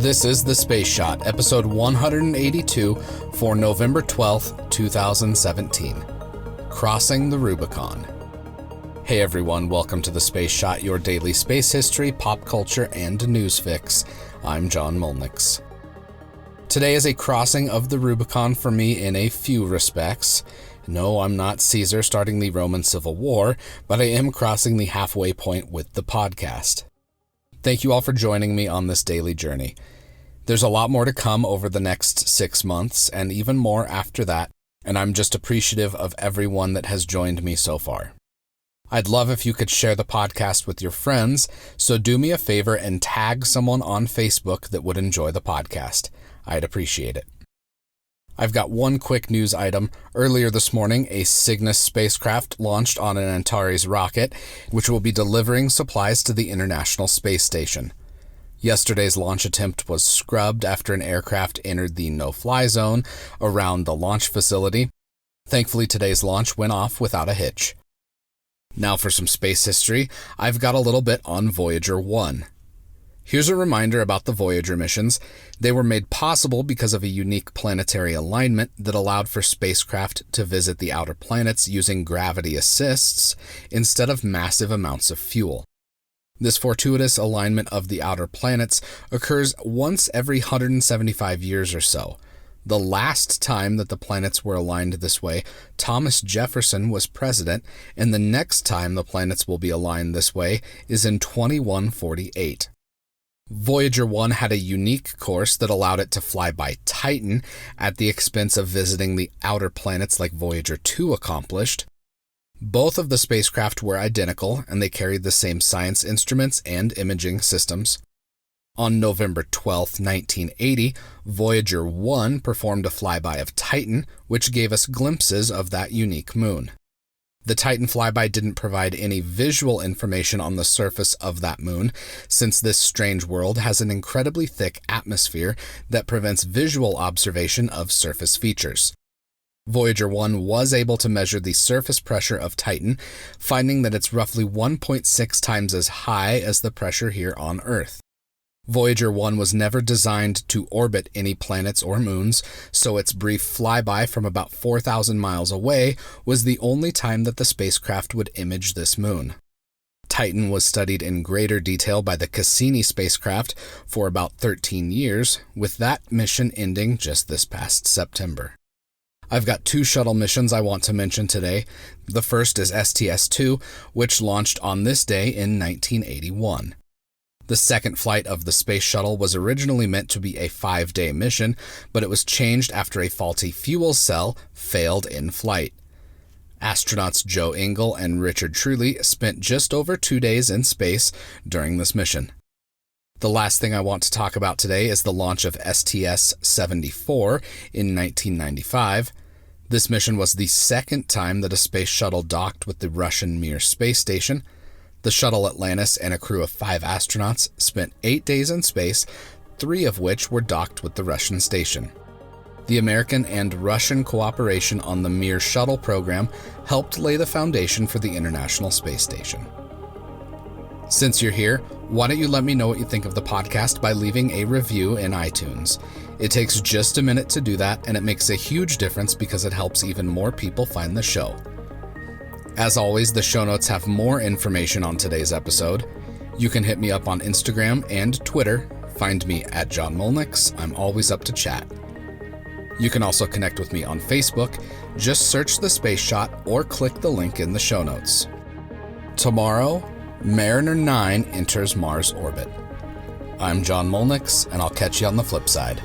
This is The Space Shot, episode 182 for November 12th, 2017. Crossing the Rubicon. Hey everyone, welcome to The Space Shot, your daily space history, pop culture, and news fix. I'm John Molnix. Today is a crossing of the Rubicon for me in a few respects. No, I'm not Caesar starting the Roman Civil War, but I am crossing the halfway point with the podcast. Thank you all for joining me on this daily journey. There's a lot more to come over the next 6 months, and even more after that, and I'm just appreciative of everyone that has joined me so far. I'd love if you could share the podcast with your friends, so do me a favor and tag someone on Facebook that would enjoy the podcast. I'd appreciate it. I've got one quick news item. Earlier this morning, a Cygnus spacecraft launched on an Antares rocket, which will be delivering supplies to the International Space Station. Yesterday's launch attempt was scrubbed after an aircraft entered the no-fly zone around the launch facility. Thankfully, today's launch went off without a hitch. Now for some space history, I've got a little bit on Voyager 1. Here's a reminder about the Voyager missions. They were made possible because of a unique planetary alignment that allowed for spacecraft to visit the outer planets using gravity assists instead of massive amounts of fuel. This fortuitous alignment of the outer planets occurs once every 175 years or so. The last time that the planets were aligned this way, Thomas Jefferson was president, and the next time the planets will be aligned this way is in 2148. Voyager 1 had a unique course that allowed it to fly by Titan at the expense of visiting the outer planets like Voyager 2 accomplished. Both of the spacecraft were identical, and they carried the same science instruments and imaging systems. On November 12, 1980, Voyager 1 performed a flyby of Titan, which gave us glimpses of that unique moon. The Titan flyby didn't provide any visual information on the surface of that moon, since this strange world has an incredibly thick atmosphere that prevents visual observation of surface features. Voyager 1 was able to measure the surface pressure of Titan, finding that it's roughly 1.6 times as high as the pressure here on Earth. Voyager 1 was never designed to orbit any planets or moons, so its brief flyby from about 4,000 miles away was the only time that the spacecraft would image this moon. Titan was studied in greater detail by the Cassini spacecraft for about 13 years, with that mission ending just this past September. I've got 2 shuttle missions I want to mention today. The first is STS-2, which launched on this day in 1981. The second flight of the space shuttle was originally meant to be a 5-day mission, but it was changed after a faulty fuel cell failed in flight. Astronauts Joe Engle and Richard Truly spent just over 2 days in space during this mission. The last thing I want to talk about today is the launch of STS-74 in 1995. This mission was the second time that a space shuttle docked with the Russian Mir space station. The shuttle Atlantis and a crew of 5 astronauts spent 8 days in space, 3 of which were docked with the Russian station. The American and Russian cooperation on the Mir shuttle program helped lay the foundation for the International Space Station. Since you're here, why don't you let me know what you think of the podcast by leaving a review in iTunes. It takes just a minute to do that, and it makes a huge difference because it helps even more people find the show. As always, the show notes have more information on today's episode. You can hit me up on Instagram and Twitter. Find me at John Molnix. I'm always up to chat. You can also connect with me on Facebook. Just search The Space Shot or click the link in the show notes. Tomorrow, Mariner 9 enters Mars orbit. I'm John Molnix, and I'll catch you on the flip side.